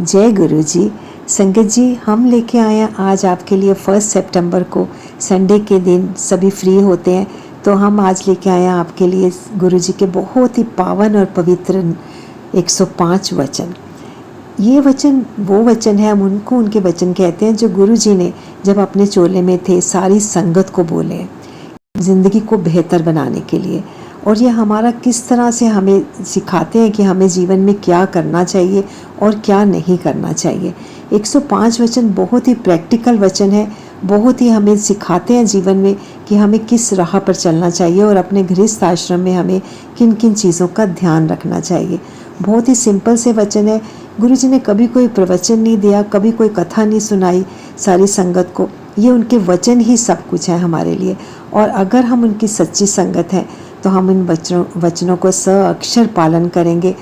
जय गुरु जी। संगत जी, हम लेके आए हैं आज आपके लिए 1 सितंबर को संडे के दिन सभी फ्री होते हैं, तो हम आज लेके आए हैं आपके लिए गुरु जी के बहुत ही पावन और पवित्र 105 वचन। ये वचन वो वचन है, हम उनको उनके वचन कहते हैं जो गुरु जी ने जब अपने चोले में थे सारी संगत को बोले हैं ज़िंदगी को बेहतर बनाने के लिए। और ये हमारा किस तरह से हमें सिखाते हैं कि हमें जीवन में क्या करना चाहिए और क्या नहीं करना चाहिए। 105 वचन बहुत ही प्रैक्टिकल वचन है, बहुत ही हमें सिखाते हैं जीवन में कि हमें किस राह पर चलना चाहिए और अपने गृहस्थ आश्रम में हमें किन किन चीज़ों का ध्यान रखना चाहिए। बहुत ही सिंपल से वचन है। गुरु जी ने कभी कोई प्रवचन नहीं दिया, कभी कोई कथा नहीं सुनाई सारी संगत को। ये उनके वचन ही सब कुछ है हमारे लिए। और अगर हम उनकी सच्ची संगत हैं तो हम इन वचनों को अक्षर पालन करेंगे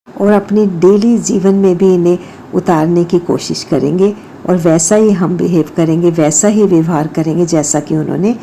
और अपने डेली जीवन में भी इन्हें उतारने की कोशिश करेंगे और वैसा ही हम बिहेव करेंगे, वैसा ही व्यवहार करेंगे जैसा कि उन्होंने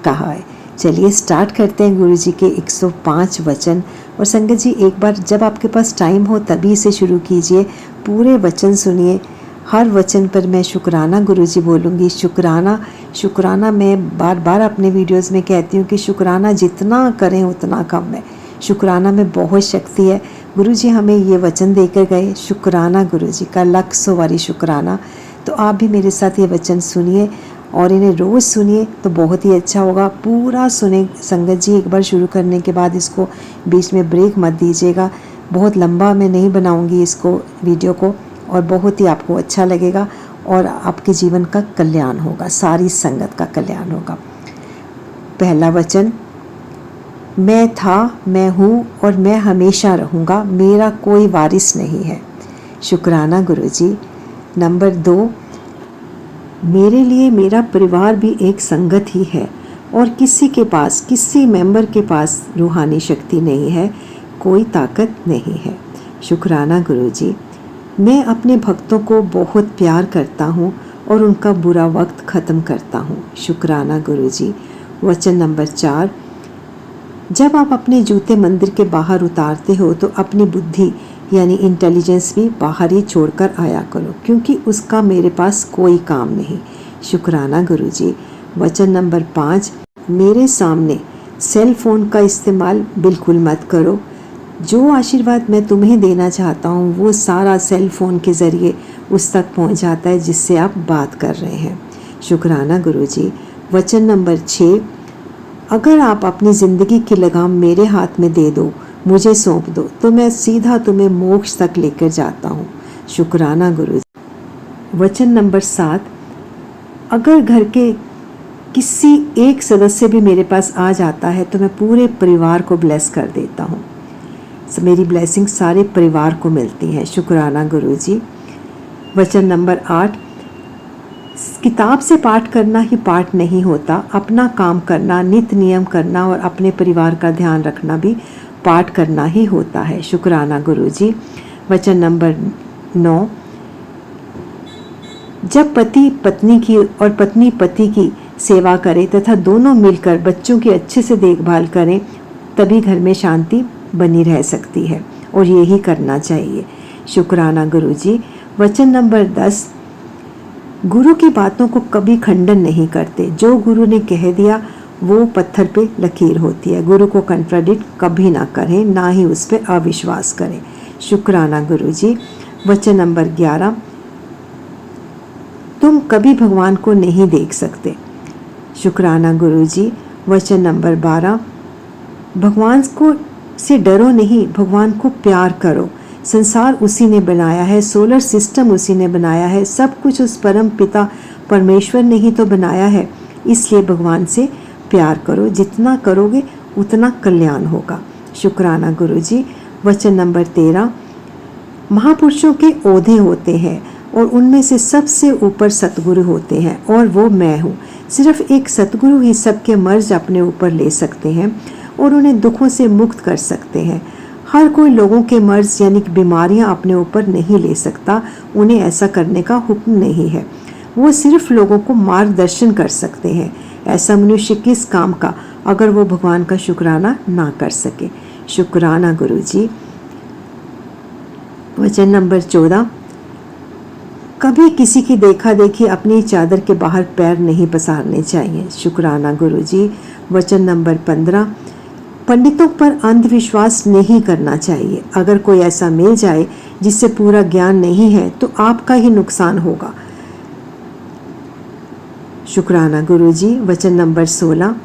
कहा है। चलिए स्टार्ट करते हैं गुरु जी के 105 वचन। और संगत जी, एक बार जब आपके पास टाइम हो तभी इसे शुरू कीजिए, पूरे वचन सुनिए। हर वचन पर मैं शुक्राना गुरु जी बोलूँगी। शुक्राना शुक्राना मैं बार बार अपने वीडियोस में कहती हूँ कि शुक्राना जितना करें उतना कम है। शुक्राना में बहुत शक्ति है। गुरु जी हमें ये वचन देकर गए, शुक्राना गुरु जी का लख सौ वारी शुक्राना। तो आप भी मेरे साथ ये वचन सुनिए और इन्हें रोज़ सुनिए तो बहुत ही अच्छा होगा। पूरा सुने संगत जी। एक बार शुरू करने के बाद इसको बीच में ब्रेक मत दीजिएगा। बहुत लंबा मैं नहीं बनाऊँगी इसको वीडियो को, और बहुत ही आपको अच्छा लगेगा और आपके जीवन का कल्याण होगा, सारी संगत का कल्याण होगा। पहला वचन, मैं था, मैं हूँ और मैं हमेशा रहूँगा, मेरा कोई वारिस नहीं है। शुक्राना गुरु जी। नंबर 2, मेरे लिए मेरा परिवार भी एक संगत ही है और किसी मेंबर के पास रूहानी शक्ति नहीं है, कोई ताकत नहीं है। शुक्राना गुरु जी। मैं अपने भक्तों को बहुत प्यार करता हूँ और उनका बुरा वक्त ख़त्म करता हूँ। शुक्राना गुरु जी। वचन नंबर 4, जब आप अपने जूते मंदिर के बाहर उतारते हो तो अपनी बुद्धि यानी इंटेलिजेंस भी बाहर ही छोड़कर आया करो, क्योंकि उसका मेरे पास कोई काम नहीं। शुक्राना गुरु जी। वचन नंबर 5, मेरे सामने सेल फ़ोन का इस्तेमाल बिल्कुल मत करो। जो आशीर्वाद मैं तुम्हें देना चाहता हूँ वो सारा सेल फ़ोन के ज़रिए उस तक पहुँच जाता है जिससे आप बात कर रहे हैं। शुक्राना गुरु जी। वचन नंबर 6, अगर आप अपनी ज़िंदगी की लगाम मेरे हाथ में दे दो, मुझे सौंप दो, तो मैं सीधा तुम्हें मोक्ष तक लेकर जाता हूँ। शुक्राना गुरु जी। वचन नंबर 7, अगर घर के किसी एक सदस्य भी मेरे पास आ जाता है तो मैं पूरे परिवार को ब्लेस कर देता हूँ। मेरी ब्लेसिंग सारे परिवार को मिलती है। शुक्राना गुरु जी। वचन नंबर 8, किताब से पाठ करना ही पाठ नहीं होता, अपना काम करना, नित्य नियम करना और अपने परिवार का ध्यान रखना भी पाठ करना ही होता है। शुक्राना गुरु जी। वचन नंबर 9, जब पति पत्नी की और पत्नी पति की सेवा करे तथा दोनों मिलकर बच्चों की अच्छे से देखभाल करें तभी घर में शांति बनी रह सकती है और यही करना चाहिए। शुक्राना गुरु जी। वचन नंबर 10, गुरु की बातों को कभी खंडन नहीं करते। जो गुरु ने कह दिया वो पत्थर पे लकीर होती है। गुरु को कंट्राडिक्ट कभी ना करें, ना ही उस पर अविश्वास करें। शुक्राना गुरु जी। वचन नंबर 11, तुम कभी भगवान को नहीं देख सकते। शुक्राना गुरु जी। वचन नंबर 12, भगवान को से डरो नहीं, भगवान को प्यार करो। संसार उसी ने बनाया है, सोलर सिस्टम उसी ने बनाया है, सब कुछ उस परम पिता परमेश्वर ने ही तो बनाया है। इसलिए भगवान से प्यार करो, जितना करोगे उतना कल्याण होगा। शुक्राना गुरु जी। वचन नंबर 13, महापुरुषों के ओहदे होते हैं और उनमें से सबसे ऊपर सतगुरु होते हैं और वो मैं हूँ। सिर्फ एक सतगुरु ही सबके मर्ज अपने ऊपर ले सकते हैं और उन्हें दुखों से मुक्त कर सकते हैं। हर कोई लोगों के मर्ज यानी कि बीमारियां अपने ऊपर नहीं ले सकता, उन्हें ऐसा करने का हुक्म नहीं है। वो सिर्फ लोगों को मार्गदर्शन कर सकते हैं। ऐसा मनुष्य किस काम का अगर वो भगवान का शुक्राना ना कर सके। शुक्राना गुरु जी। वचन नंबर 14, कभी किसी की देखा देखी अपनी चादर के बाहर पैर नहीं पसारने चाहिए। शुक्राना गुरुजी। वचन नंबर 15, पंडितों पर अंधविश्वास नहीं करना चाहिए। अगर कोई ऐसा मिल जाए जिससे पूरा ज्ञान नहीं है तो आपका ही नुकसान होगा। शुक्राना गुरुजी। वचन नंबर 16,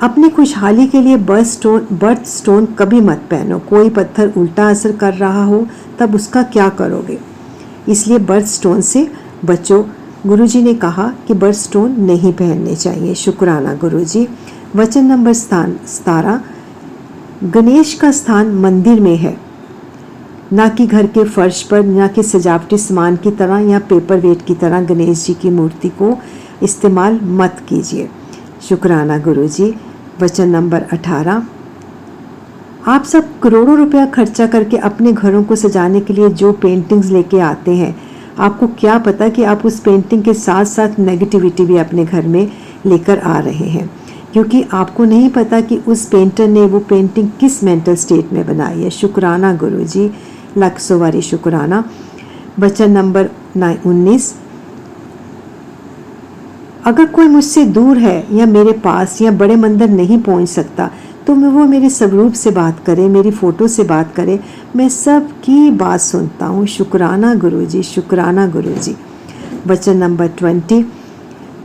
अपनी खुशहाली के लिए बर्थ स्टोन कभी मत पहनो। कोई पत्थर उल्टा असर कर रहा हो तब उसका क्या करोगे, इसलिए बर्थ स्टोन से बचो। गुरुजी ने कहा कि बर्थ स्टोन नहीं पहनने चाहिए। शुक्राना गुरुजी। वचन नंबर 17, गणेश का स्थान मंदिर में है, ना कि घर के फर्श पर, ना कि सजावटी सामान की तरह या पेपर वेट की तरह गणेश जी की मूर्ति को इस्तेमाल मत कीजिए। शुक्राना गुरुजी। वचन नंबर 18, आप सब करोड़ों रुपया खर्चा करके अपने घरों को सजाने के लिए जो पेंटिंग्स लेके आते हैं, आपको क्या पता कि आप उस पेंटिंग के साथ साथ नेगेटिविटी भी अपने घर में लेकर आ रहे हैं, क्योंकि आपको नहीं पता कि उस पेंटर ने वो पेंटिंग किस मेंटल स्टेट में बनाई है। शुक्राना गुरुजी। लाख सवारी शुक्राना। वचन नंबर 19, अगर कोई मुझसे दूर है या मेरे पास या बड़े मंदिर नहीं पहुंच सकता तो वो मेरे स्वरूप से बात करे, मेरी फ़ोटो से बात करे, मैं सबकी बात सुनता हूँ। शुक्राना गुरुजी। शुक्राना गुरुजी। वचन नंबर 20,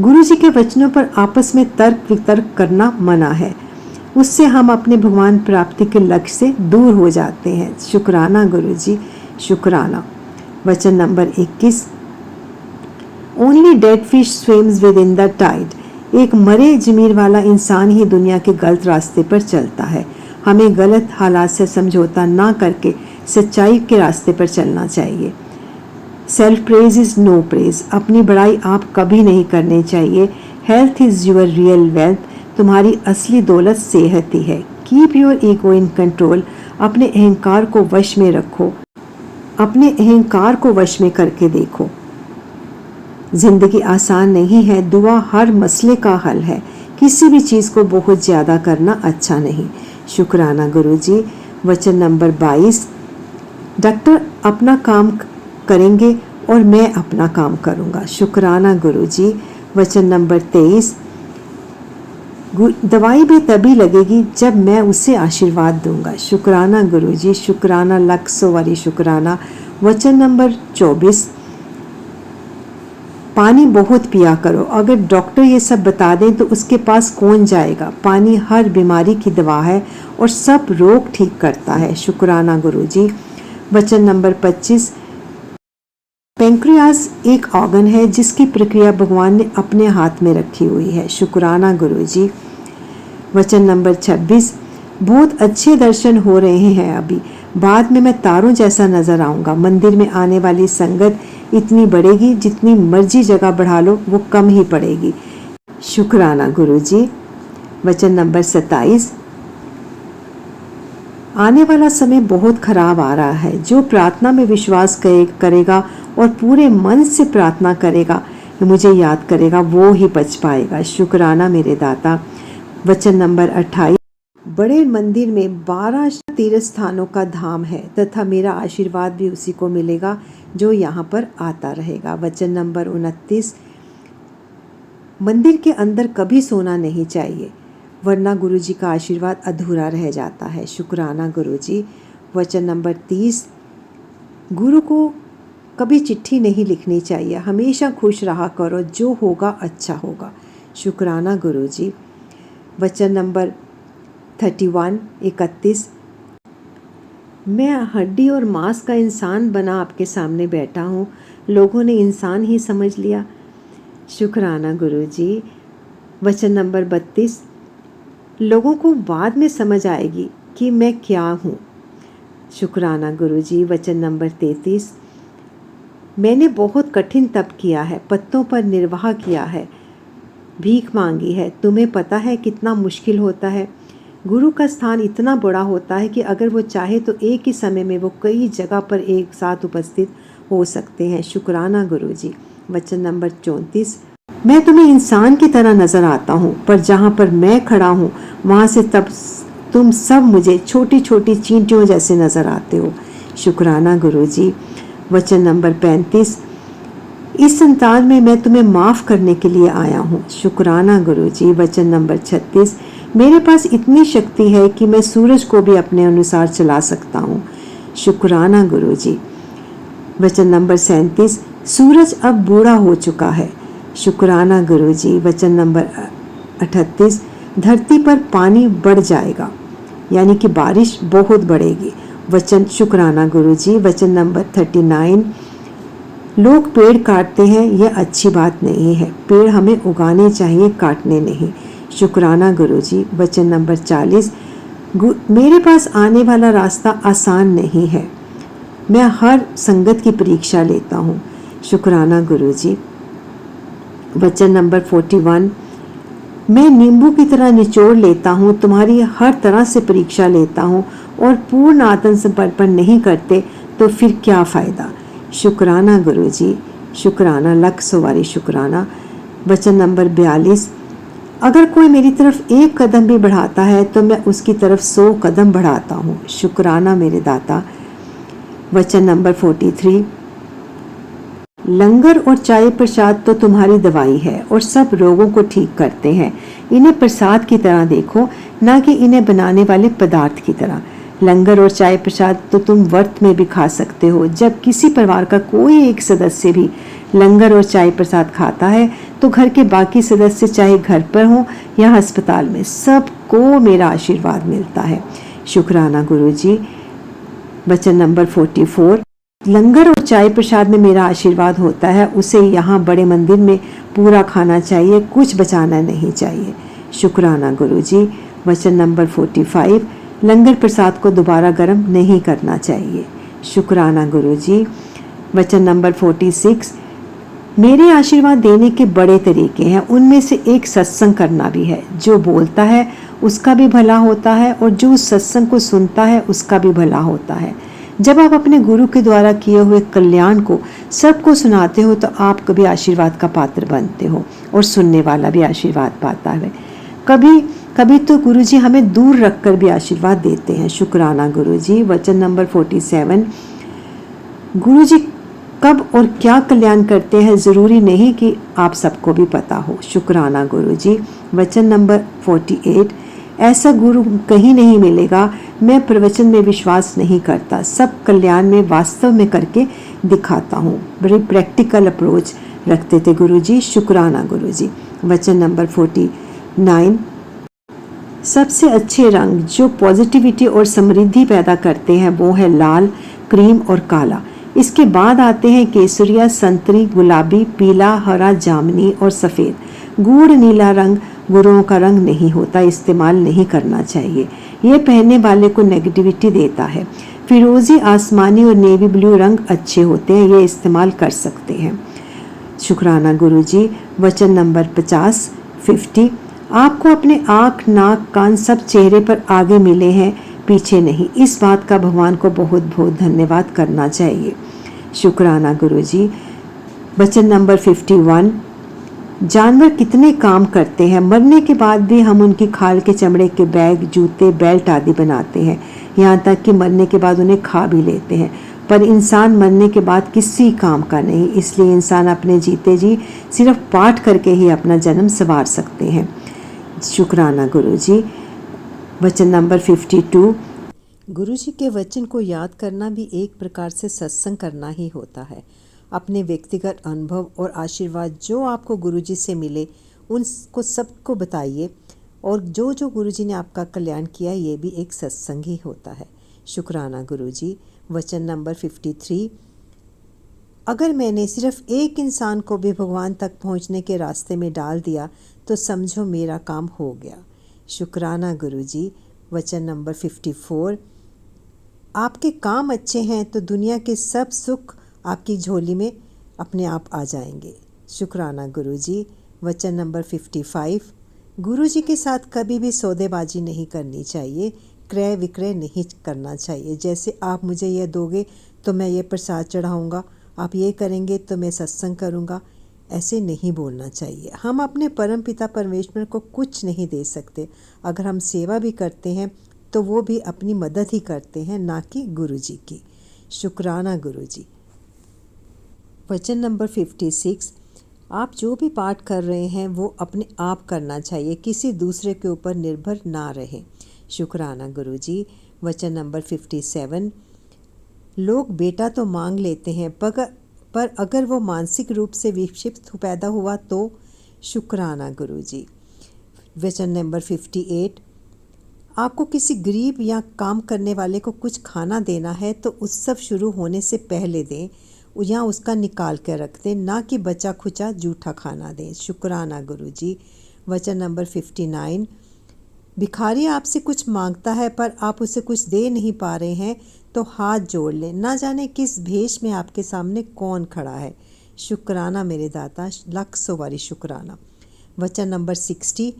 गुरुजी के वचनों पर आपस में तर्क वितर्क करना मना है, उससे हम अपने भगवान प्राप्ति के लक्ष्य से दूर हो जाते हैं। शुक्राना गुरुजी। शुक्राना। वचन number 21, only dead fish swims within the tide. एक मरे जमीर वाला इंसान ही दुनिया के गलत रास्ते पर चलता है। हमें गलत हालात से समझौता ना करके सच्चाई के रास्ते पर चलना चाहिए। Self praise is no praise. अपनी बड़ाई आप कभी नहीं करनी चाहिए। Health is your real wealth. तुम्हारी असली दौलत सेहत ही है। Keep your ego in control. अपने अहंकार को वश में रखो, अपने अहंकार को वश में करके देखो। जिंदगी आसान नहीं है, दुआ हर मसले का हल है। किसी भी चीज़ को बहुत ज़्यादा करना अच्छा नहीं। शुक्राना गुरुजी। वचन नंबर 22, डॉक्टर अपना काम करेंगे और मैं अपना काम करूंगा। शुक्राना गुरुजी। वचन नंबर 23, दवाई भी तभी लगेगी जब मैं उसे आशीर्वाद दूंगा। शुक्राना गुरुजी। शुक्राना लाख सवारी शुक्राना। वचन नंबर 24, पानी बहुत पिया करो। अगर डॉक्टर ये सब बता दें तो उसके पास कौन जाएगा। पानी हर बीमारी की दवा है और सब रोग ठीक करता है। शुक्राना गुरुजी। वचन नंबर 25, पेंक्रियास एक ऑर्गन है जिसकी प्रक्रिया भगवान ने अपने हाथ में रखी हुई है। शुक्राना गुरुजी। वचन नंबर 26, बहुत अच्छे दर्शन हो रहे हैं अभी, बाद में मैं तारों जैसा नजर आऊंगा। मंदिर में आने वाली संगत इतनी बढ़ेगी, जितनी मर्जी जगह बढ़ा लो वो कम ही पड़ेगी। शुक्राना गुरुजी। वचन नंबर 27, आने वाला समय बहुत खराब आ रहा है। जो प्रार्थना में विश्वास करेगा और पूरे मन से प्रार्थना करेगा, मुझे याद करेगा, वो ही बच पाएगा। शुक्राना मेरे दाता। वचन नंबर 28, बड़े मंदिर में 12 तीर्थ स्थानों का धाम है तथा मेरा आशीर्वाद भी उसी को मिलेगा जो यहाँ पर आता रहेगा। वचन नंबर 29, मंदिर के अंदर कभी सोना नहीं चाहिए वरना गुरुजी का आशीर्वाद अधूरा रह जाता है। शुक्राना गुरुजी। वचन नंबर 30, गुरु को कभी चिट्ठी नहीं लिखनी चाहिए, हमेशा खुश रहा करो, जो होगा अच्छा होगा। शुक्राना गुरुजी। वचन नंबर 31, मैं हड्डी और मांस का इंसान बना आपके सामने बैठा हूँ, लोगों ने इंसान ही समझ लिया। शुक्राना गुरुजी। वचन नंबर 32, लोगों को बाद में समझ आएगी कि मैं क्या हूँ। शुक्राना गुरुजी। वचन नंबर 33, मैंने बहुत कठिन तप किया है, पत्तों पर निर्वाह किया है, भीख मांगी है, तुम्हें पता है कितना मुश्किल होता है। गुरु का स्थान इतना बड़ा होता है कि अगर वो चाहे तो एक ही समय में वो कई जगह पर एक साथ उपस्थित हो सकते हैं। शुक्राना गुरुजी। वचन नंबर 34, मैं तुम्हें इंसान की तरह नजर आता हूँ, पर जहाँ पर मैं खड़ा हूँ वहाँ से तब तुम सब मुझे छोटी छोटी चींटियों जैसे नजर आते हो। शुक्राना गुरुजी। वचन नंबर 35, इस संतान में मैं तुम्हें माफ़ करने के लिए आया हूँ। शुक्राना गुरुजी। वचन नंबर 36, मेरे पास इतनी शक्ति है कि मैं सूरज को भी अपने अनुसार चला सकता हूँ। शुक्राना गुरुजी। वचन नंबर 37, सूरज अब बूढ़ा हो चुका है। शुक्राना गुरुजी। वचन नंबर 38, धरती पर पानी बढ़ जाएगा, यानी कि बारिश बहुत बढ़ेगी। शुक्राना गुरुजी। वचन नंबर 39, लोग पेड़ काटते हैं, यह अच्छी बात नहीं है। पेड़ हमें उगाने चाहिए, काटने नहीं। शुक्राना गुरुजी। वचन नंबर 40, मेरे पास आने वाला रास्ता आसान नहीं है, मैं हर संगत की परीक्षा लेता हूँ। शुक्राना गुरुजी। वचन नंबर 41, मैं नींबू की तरह निचोड़ लेता हूँ, तुम्हारी हर तरह से परीक्षा लेता हूँ और पूर्ण आत्मसमर्पण नहीं करते तो फिर क्या फ़ायदा। शुक्राना गुरुजी। शुक्राना, लख सवारी शुक्राना। वचन नंबर 42, अगर कोई मेरी तरफ एक कदम भी बढ़ाता है तो मैं उसकी तरफ 100 कदम बढ़ाता हूँ। शुक्राना मेरे दाता। वचन नंबर 43, लंगर और चाय प्रसाद तो तुम्हारी दवाई है और सब रोगों को ठीक करते हैं। इन्हें प्रसाद की तरह देखो, ना कि इन्हें बनाने वाले पदार्थ की तरह। लंगर और चाय प्रसाद तो तुम व्रत में भी खा सकते हो। जब किसी परिवार का कोई एक सदस्य भी लंगर और चाय प्रसाद खाता है तो घर के बाकी सदस्य, चाहे घर पर हो या अस्पताल में, सबको मेरा आशीर्वाद मिलता है। शुक्राना गुरुजी। वचन नंबर 44, लंगर और चाय प्रसाद में मेरा आशीर्वाद होता है, उसे यहाँ बड़े मंदिर में पूरा खाना चाहिए, कुछ बचाना नहीं चाहिए। शुक्राना गुरुजी। वचन नंबर 45, लंगर प्रसाद को दोबारा गर्म नहीं करना चाहिए। शुक्राना गुरुजी। वचन नंबर 46, मेरे आशीर्वाद देने के बड़े तरीके हैं, उनमें से एक सत्संग करना भी है। जो बोलता है उसका भी भला होता है और जो उस सत्संग को सुनता है उसका भी भला होता है। जब आप अपने गुरु के द्वारा किए हुए कल्याण को सबको सुनाते हो तो आप कभी आशीर्वाद का पात्र बनते हो और सुनने वाला भी आशीर्वाद पाता है। कभी कभी तो गुरुजी हमें दूर रखकर भी आशीर्वाद देते हैं। शुक्राना गुरुजी। वचन नंबर 47, गुरुजी कब और क्या कल्याण करते हैं ज़रूरी नहीं कि आप सबको भी पता हो। शुक्राना गुरुजी। वचन नंबर 48, ऐसा गुरु कहीं नहीं मिलेगा। मैं प्रवचन में विश्वास नहीं करता, सब कल्याण में वास्तव में करके दिखाता हूँ। बड़ी प्रैक्टिकल अप्रोच रखते थे गुरुजी। शुक्राना गुरुजी। वचन नंबर 49, सबसे अच्छे रंग जो पॉजिटिविटी और समृद्धि पैदा करते हैं वो है लाल, क्रीम और काला। इसके बाद आते हैं केसरिया, संतरी, गुलाबी, पीला, हरा, जामुनी और सफ़ेद। गूढ़ नीला रंग गुरुओं का रंग नहीं होता, इस्तेमाल नहीं करना चाहिए, ये पहनने वाले को नेगेटिविटी देता है। फिरोजी, आसमानी और नेवी ब्लू रंग अच्छे होते हैं, ये इस्तेमाल कर सकते हैं। शुक्राना गुरुजी। वचन नंबर 50, आपको अपने आँख, नाक, कान सब चेहरे पर आगे मिले हैं, पीछे नहीं। इस बात का भगवान को बहुत बहुत धन्यवाद करना चाहिए। शुक्राना गुरुजी। वचन नंबर 51, जानवर कितने काम करते हैं, मरने के बाद भी हम उनकी खाल के चमड़े के बैग, जूते, बेल्ट आदि बनाते हैं, यहाँ तक कि मरने के बाद उन्हें खा भी लेते हैं। पर इंसान मरने के बाद किसी काम का नहीं, इसलिए इंसान अपने जीते जी सिर्फ पाठ करके ही अपना जन्म संवार सकते हैं। शुक्राना गुरुजी। वचन नंबर 52, गुरुजी के वचन को याद करना भी एक प्रकार से सत्संग करना ही होता है। अपने व्यक्तिगत अनुभव और आशीर्वाद जो आपको गुरुजी से मिले उनको सबको बताइए, और जो जो गुरुजी ने आपका कल्याण किया ये भी एक सत्संग ही होता है। शुक्राना गुरुजी। वचन नंबर 53, अगर मैंने सिर्फ एक इंसान को भी भगवान तक पहुंचने के रास्ते में डाल दिया तो समझो मेरा काम हो गया। शुक्राना गुरुजी। वचन नंबर 54, आपके काम अच्छे हैं तो दुनिया के सब सुख आपकी झोली में अपने आप आ जाएंगे। शुक्राना गुरुजी। वचन नंबर 55, गुरुजी के साथ कभी भी सौदेबाजी नहीं करनी चाहिए, क्रय विक्रय नहीं करना चाहिए। जैसे आप मुझे यह दोगे तो मैं ये प्रसाद चढ़ाऊँगा, आप ये करेंगे तो मैं सत्संग करूँगा, ऐसे नहीं बोलना चाहिए। हम अपने परम पिता परमेश्वर को कुछ नहीं दे सकते। अगर हम सेवा भी करते हैं तो वो भी अपनी मदद ही करते हैं, ना कि गुरुजी की। शुक्राना गुरुजी। वचन नंबर 56, आप जो भी पाठ कर रहे हैं वो अपने आप करना चाहिए, किसी दूसरे के ऊपर निर्भर ना रहे। शुक्राना गुरुजी। वचन नंबर 57, लोग बेटा तो मांग लेते हैं पर अगर वो मानसिक रूप से विक्षिप्त पैदा हुआ तो। शुक्राना गुरुजी। वचन नंबर 58, आपको किसी गरीब या काम करने वाले को कुछ खाना देना है तो उत्सव शुरू होने से पहले दें या उसका निकाल कर रख दें, ना कि बचा खुचा जूठा खाना दें। शुक्राना गुरुजी। वचन नंबर 59, भिखारी आपसे कुछ मांगता है पर आप उसे कुछ दे नहीं पा रहे हैं तो हाथ जोड़ लें, ना जाने किस भेष में आपके सामने कौन खड़ा है। शुक्राना मेरे दाता, लाख सौ बारी शुक्राना। वचन नंबर 60,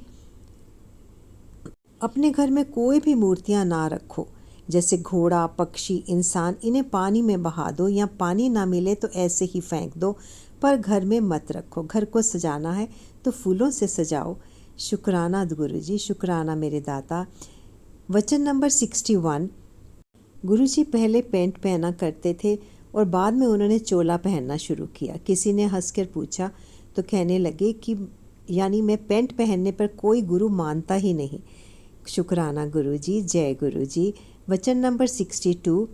अपने घर में कोई भी मूर्तियां ना रखो, जैसे घोड़ा, पक्षी, इंसान, इन्हें पानी में बहा दो या पानी ना मिले तो ऐसे ही फेंक दो, पर घर में मत रखो। घर को सजाना है तो फूलों से सजाओ। शुक्राना गुरुजी, शुक्राना मेरे दाता। वचन नंबर 61, गुरुजी पहले पैंट पहना करते थे और बाद में उन्होंने चोला पहनना शुरू किया। किसी ने हंसकर पूछा तो कहने लगे कि यानी मैं पैंट पहनने पर कोई गुरु मानता ही नहीं। शुक्राना गुरुजी, जय गुरुजी। वचन नंबर 62,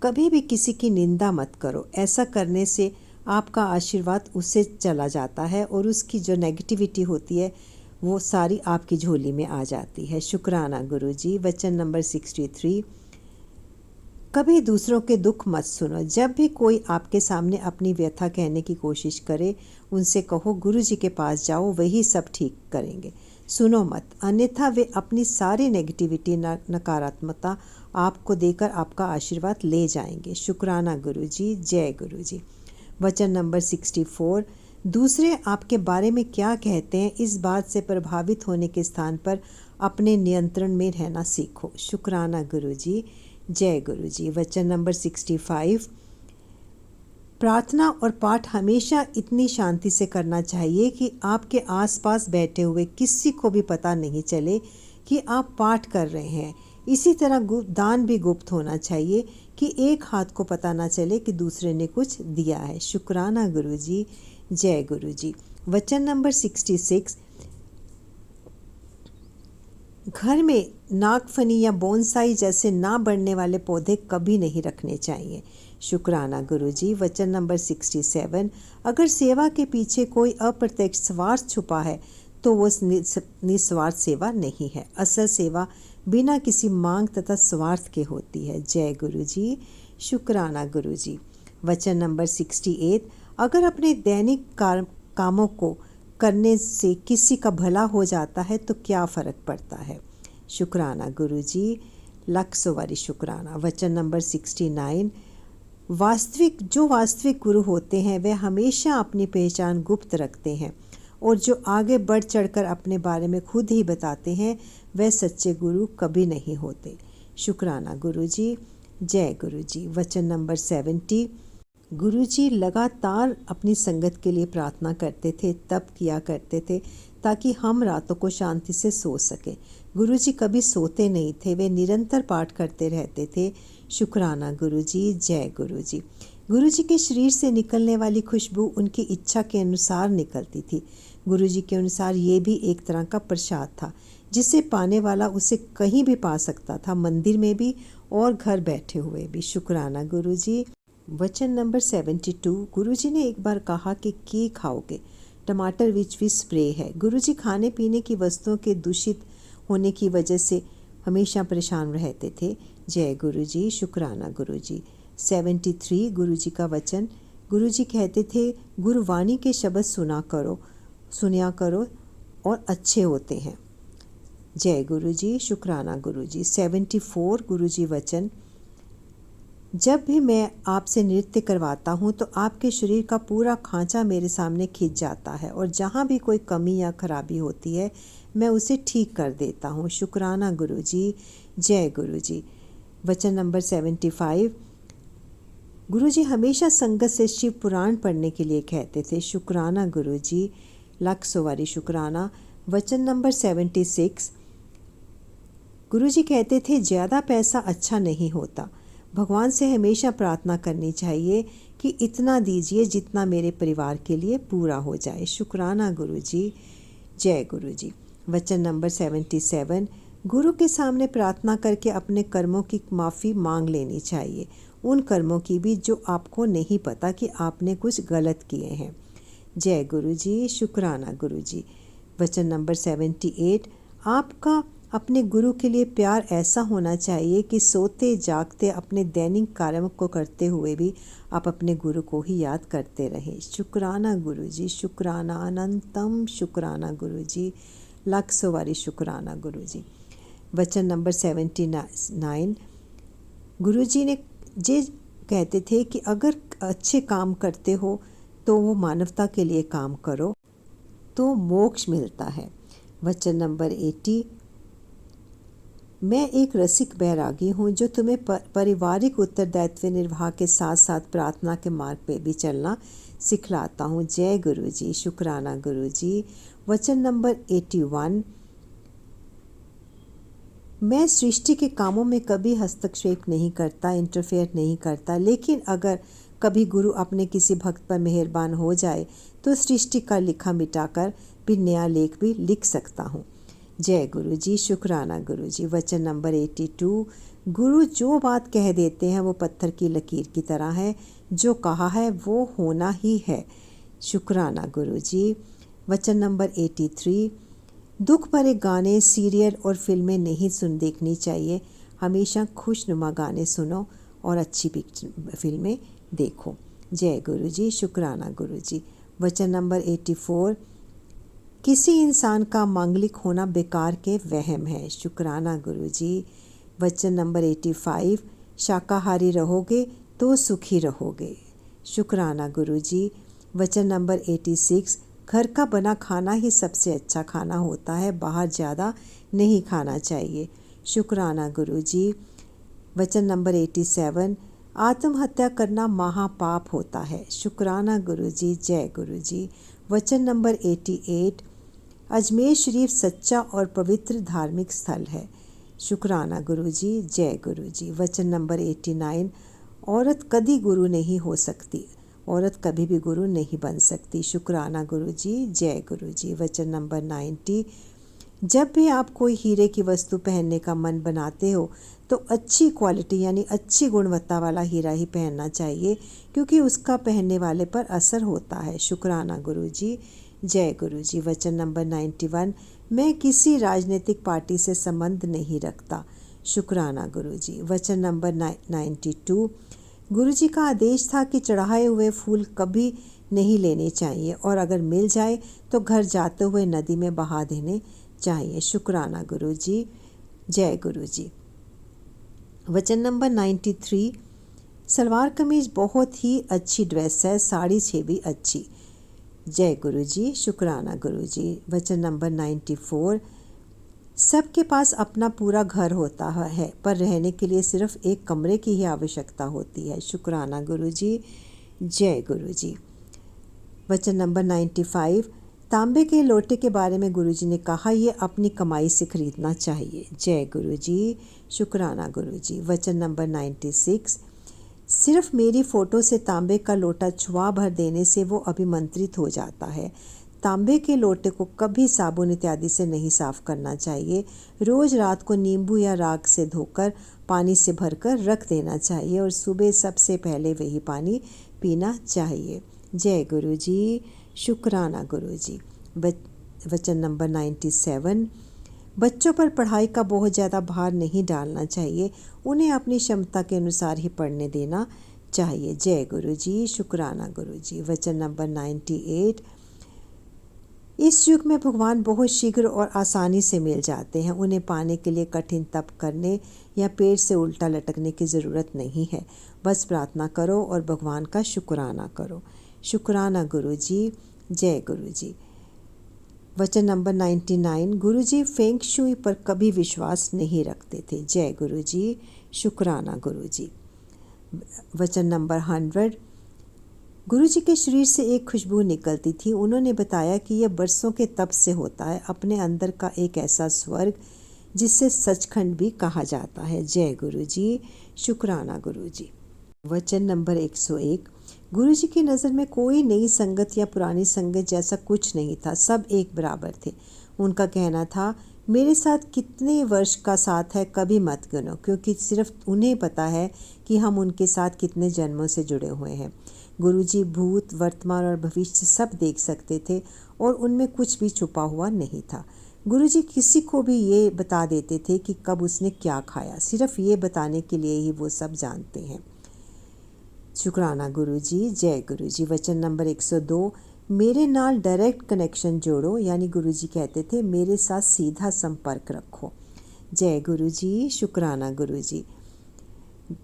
कभी भी किसी की निंदा मत करो, ऐसा करने से आपका आशीर्वाद उससे चला जाता है और उसकी जो नेगेटिविटी होती है वो सारी आपकी झोली में आ जाती है। शुक्राना गुरुजी। वचन नंबर 63, कभी दूसरों के दुख मत सुनो, जब भी कोई आपके सामने अपनी व्यथा कहने की कोशिश करे उनसे कहो गुरुजी के पास जाओ, वही सब ठीक करेंगे। सुनो मत, अन्यथा वे अपनी सारी नेगेटिविटी नकारात्मकता आपको देकर आपका आशीर्वाद ले जाएंगे। शुक्राना गुरुजी, जय गुरुजी। वचन नंबर 64, दूसरे आपके बारे में क्या कहते हैं इस बात से प्रभावित होने के स्थान पर अपने नियंत्रण में रहना सीखो। शुक्राना गुरुजी, जय गुरुजी। वचन नंबर 65, प्रार्थना और पाठ हमेशा इतनी शांति से करना चाहिए कि आपके आसपास बैठे हुए किसी को भी पता नहीं चले कि आप पाठ कर रहे हैं। इसी तरह दान भी गुप्त होना चाहिए कि एक हाथ को पता ना चले कि दूसरे ने कुछ दिया है। शुक्राना गुरुजी, जय गुरुजी। वचन नंबर 66, घर में नागफनी या बोनसाई जैसे ना बढ़ने वाले पौधे कभी नहीं रखने चाहिए। शुक्राना गुरुजी। वचन नंबर 67, अगर सेवा के पीछे कोई अप्रत्यक्ष स्वार्थ छुपा है तो वो निस्वार्थ सेवा नहीं है। असल सेवा बिना किसी मांग तथा स्वार्थ के होती है। जय गुरुजी, शुक्राना गुरुजी। वचन नंबर 68, अगर अपने दैनिक कामों को करने से किसी का भला हो जाता है तो क्या फ़र्क पड़ता है। शुक्राना गुरुजी, लाख सौ बारी शुक्राना। वचन नंबर 69, वास्तविक गुरु होते हैं वे हमेशा अपनी पहचान गुप्त रखते हैं और जो आगे बढ़ चढ़कर अपने बारे में खुद ही बताते हैं वह सच्चे गुरु कभी नहीं होते। शुक्राना गुरुजी, जय गुरुजी। वचन नंबर 70, गुरुजी लगातार अपनी संगत के लिए प्रार्थना करते थे, तप किया करते थे ताकि हम रातों को शांति से सो सकें। गुरुजी कभी सोते नहीं थे, वे निरंतर पाठ करते रहते थे। शुक्राना गुरुजी, जय गुरुजी। गुरुजी के शरीर से निकलने वाली खुशबू उनकी इच्छा के अनुसार निकलती थी। गुरुजी के अनुसार ये भी एक तरह का प्रसाद था जिसे पाने वाला उसे कहीं भी पा सकता था, मंदिर में भी और घर बैठे हुए भी। शुक्राना गुरुजी। वचन नंबर 72, गुरुजी ने एक बार कहा कि खाओगे, टमाटर विच भी स्प्रे है। गुरुजी खाने पीने की वस्तुओं के दूषित होने की वजह से हमेशा परेशान रहते थे। जय गुरुजी, शुक्राना गुरुजी। 73, गुरुजी का वचन, गुरुजी कहते थे गुरुवाणी के शब्द सुनिया करो और अच्छे होते हैं। जय गुरुजी, शुक्राना गुरुजी। 74, गुरुजी वचन, जब भी मैं आपसे नृत्य करवाता हूँ तो आपके शरीर का पूरा खांचा मेरे सामने खिंच जाता है और जहाँ भी कोई कमी या खराबी होती है मैं उसे ठीक कर देता हूँ। शुक्राना गुरुजी, जय गुरुजी। वचन नंबर 75, गुरुजी हमेशा संगत से शिव पुराण पढ़ने के लिए कहते थे। शुक्राना गुरुजी, लाख सौ बारी शुक्राना। वचन नंबर 76, गुरुजी कहते थे ज़्यादा पैसा अच्छा नहीं होता भगवान से हमेशा प्रार्थना करनी चाहिए कि इतना दीजिए जितना मेरे परिवार के लिए पूरा हो जाए। शुक्राना गुरुजी। जय गुरुजी। वचन नंबर 77, गुरु के सामने प्रार्थना करके अपने कर्मों की माफ़ी मांग लेनी चाहिए, उन कर्मों की भी जो आपको नहीं पता कि आपने कुछ गलत किए हैं। जय गुरुजी। शुक्राना गुरुजी। वचन नंबर 78, आपका अपने गुरु के लिए प्यार ऐसा होना चाहिए कि सोते जागते अपने दैनिक कार्यों को करते हुए भी आप अपने गुरु को ही याद करते रहें। शुक्राना गुरुजी। शुक्राना, अनंतम शुक्राना गुरुजी। लाख सवारी शुक्राना गुरुजी। वचन नंबर 79, गुरुजी ने जे कहते थे कि अगर अच्छे काम करते हो तो वो मानवता के लिए काम करो तो मोक्ष मिलता है। वचन नंबर 80, मैं एक रसिक बैरागी हूँ जो तुम्हें पारिवारिक उत्तरदायित्व निर्वाह के साथ साथ प्रार्थना के मार्ग पे भी चलना सिखलाता हूँ। जय गुरुजी। शुक्राना गुरुजी। वचन नंबर 81, मैं सृष्टि के कामों में कभी हस्तक्षेप नहीं करता, इंटरफेयर नहीं करता, लेकिन अगर कभी गुरु अपने किसी भक्त पर मेहरबान हो जाए तो सृष्टि का लिखा मिटाकर भी नया लेख भी लिख सकता हूँ। जय गुरुजी। शुक्राना गुरुजी। वचन नंबर 82, गुरु जो बात कह देते हैं वो पत्थर की लकीर की तरह है, जो कहा है वो होना ही है। शुक्राना गुरुजी। वचन नंबर 83, दुख भरे गाने, सीरियल और फिल्में नहीं देखनी चाहिए, हमेशा खुशनुमा गाने सुनो और अच्छी फिल्में देखो। जय गुरुजी। शुक्राना गुरुजी। वचन नंबर 84, किसी इंसान का मांगलिक होना बेकार के वहम है। शुक्राना गुरुजी। वचन नंबर 85, शाकाहारी रहोगे तो सुखी रहोगे। शुक्राना गुरुजी। वचन नंबर 86, घर का बना खाना ही सबसे अच्छा खाना होता है, बाहर ज़्यादा नहीं खाना चाहिए। शुक्राना गुरुजी। वचन नंबर 87, आत्महत्या करना महापाप होता है। शुक्राना गुरुजी। जय गुरुजी। वचन नंबर 88, अजमेर शरीफ सच्चा और पवित्र धार्मिक स्थल है। शुक्राना गुरुजी। जय गुरुजी। वचन नंबर 89, औरत कभी गुरु नहीं हो सकती, औरत कभी भी गुरु नहीं बन सकती। शुक्राना गुरुजी। जय गुरुजी। वचन नंबर 90, जब भी आप कोई हीरे की वस्तु पहनने का मन बनाते हो तो अच्छी क्वालिटी यानी अच्छी गुणवत्ता वाला हीरा ही पहनना चाहिए, क्योंकि उसका पहनने वाले पर असर होता है। शुक्राना गुरुजी। जय गुरुजी। वचन नंबर 91, मैं किसी राजनीतिक पार्टी से संबंध नहीं रखता। शुक्राना गुरुजी। वचन नंबर 92, गुरुजी का आदेश था कि चढ़ाए हुए फूल कभी नहीं लेने चाहिए और अगर मिल जाए तो घर जाते हुए नदी में बहा देने चाहिए। शुक्राना गुरुजी। जय गुरुजी। वचन नंबर 93, सलवार कमीज बहुत ही अच्छी ड्रेस है, साड़ी से भी अच्छी। जय गुरुजी। शुक्राना गुरुजी। वचन नंबर 94, सबके पास अपना पूरा घर होता है पर रहने के लिए सिर्फ एक कमरे की ही आवश्यकता होती है। शुक्राना गुरुजी। जय गुरुजी। वचन नंबर 95, तांबे के लोटे के बारे में गुरुजी ने कहा यह अपनी कमाई से खरीदना चाहिए। जय गुरुजी। शुक्राना गुरुजी। वचन नंबर 96, सिर्फ मेरी फ़ोटो से तांबे का लोटा छुआ भर देने से वो अभिमंत्रित हो जाता है। तांबे के लोटे को कभी साबुन इत्यादि से नहीं साफ करना चाहिए। रोज़ रात को नींबू या राख से धोकर पानी से भरकर रख देना चाहिए और सुबह सबसे पहले वही पानी पीना चाहिए। जय गुरुजी। शुक्राना गुरुजी। वचन नंबर 97, बच्चों पर पढ़ाई का बहुत ज़्यादा भार नहीं डालना चाहिए, उन्हें अपनी क्षमता के अनुसार ही पढ़ने देना चाहिए। जय गुरुजी। शुक्राना गुरुजी। वचन नंबर 98, इस युग में भगवान बहुत शीघ्र और आसानी से मिल जाते हैं, उन्हें पाने के लिए कठिन तप करने या पेड़ से उल्टा लटकने की ज़रूरत नहीं है, बस प्रार्थना करो और भगवान का शुक्राना करो। शुक्राना गुरुजी। जय गुरुजी। वचन नंबर 99, गुरुजी फेंग शुई पर कभी विश्वास नहीं रखते थे। जय गुरुजी। शुक्राना गुरुजी। वचन नंबर 100, गुरुजी के शरीर से एक खुशबू निकलती थी, उन्होंने बताया कि यह बरसों के तप से होता है, अपने अंदर का एक ऐसा स्वर्ग जिसे सचखंड भी कहा जाता है। जय गुरु जी, शुक्राना गुरु जी। वचन नंबर 101। गुरु जी की नज़र में कोई नई संगत या पुरानी संगत जैसा कुछ नहीं था, सब एक बराबर थे। उनका कहना था, मेरे साथ कितने वर्ष का साथ है कभी मत गिनो, क्योंकि सिर्फ उन्हें पता है कि हम उनके साथ कितने जन्मों से जुड़े हुए हैं। गुरुजी भूत, वर्तमान और भविष्य सब देख सकते थे और उनमें कुछ भी छुपा हुआ नहीं था। गुरुजी किसी को भी ये बता देते थे कि कब उसने क्या खाया, सिर्फ ये बताने के लिए ही वो सब जानते हैं। शुक्राना गुरुजी, जय गुरुजी। वचन नंबर 102। मेरे नाल डायरेक्ट कनेक्शन जोड़ो, यानी गुरुजी कहते थे मेरे साथ सीधा संपर्क रखो। जय गुरुजी, शुक्राना गुरुजी।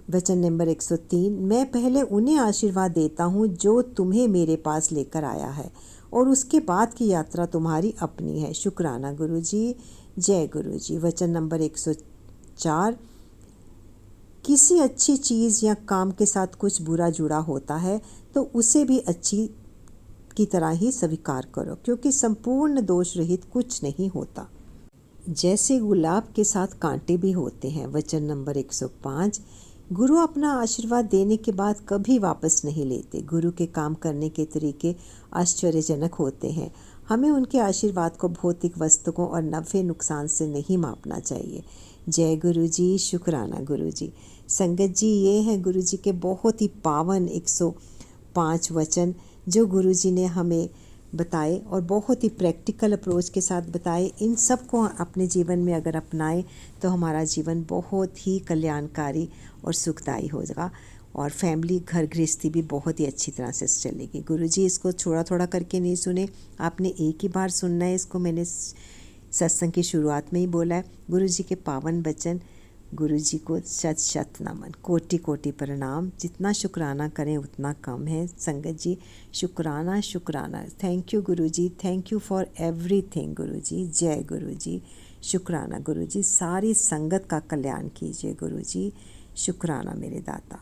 वचन नंबर 103। मैं पहले उन्हें आशीर्वाद देता हूँ जो तुम्हें मेरे पास लेकर आया है, और उसके बाद की यात्रा तुम्हारी अपनी है। शुक्राना गुरुजी, जय गुरुजी। वचन नंबर 104। किसी अच्छी चीज़ या काम के साथ कुछ बुरा जुड़ा होता है तो उसे भी अच्छी की तरह ही स्वीकार करो, क्योंकि संपूर्ण दोष रहित कुछ नहीं होता। जैसे गुलाब के साथ कांटे भी होते हैं। वचन नंबर 105। गुरु अपना आशीर्वाद देने के बाद कभी वापस नहीं लेते। गुरु के काम करने के तरीके आश्चर्यजनक होते हैं। हमें उनके आशीर्वाद को भौतिक वस्तुओं और नफ़े नुकसान से नहीं मापना चाहिए। जय गुरु जी, शुक्राना गुरु जी। संगत जी, ये हैं गुरु जी के बहुत ही पावन 105 वचन जो गुरु जी ने हमें बताए और बहुत ही प्रैक्टिकल अप्रोच के साथ बताए। इन सब को अपने जीवन में अगर अपनाएं तो हमारा जीवन बहुत ही कल्याणकारी और सुखदायी होगा, और फैमिली, घर गृहस्थी भी बहुत ही अच्छी तरह से चलेगी। गुरुजी इसको थोड़ा थोड़ा करके नहीं सुने, आपने एक ही बार सुनना है। इसको मैंने सत्संग की शुरुआत में ही बोला है। गुरुजी के पावन वचन, गुरुजी को शत शत नमन, कोटि कोटि प्रणाम। जितना शुक्राना करें उतना कम है। संगत जी, शुक्राना शुक्राना। Thank you Guruji, thank you for everything Guruji. जय गुरुजी, शुक्राना गुरुजी। सारी संगत का कल्याण कीजिए गुरुजी। शुक्राना मेरे दाता।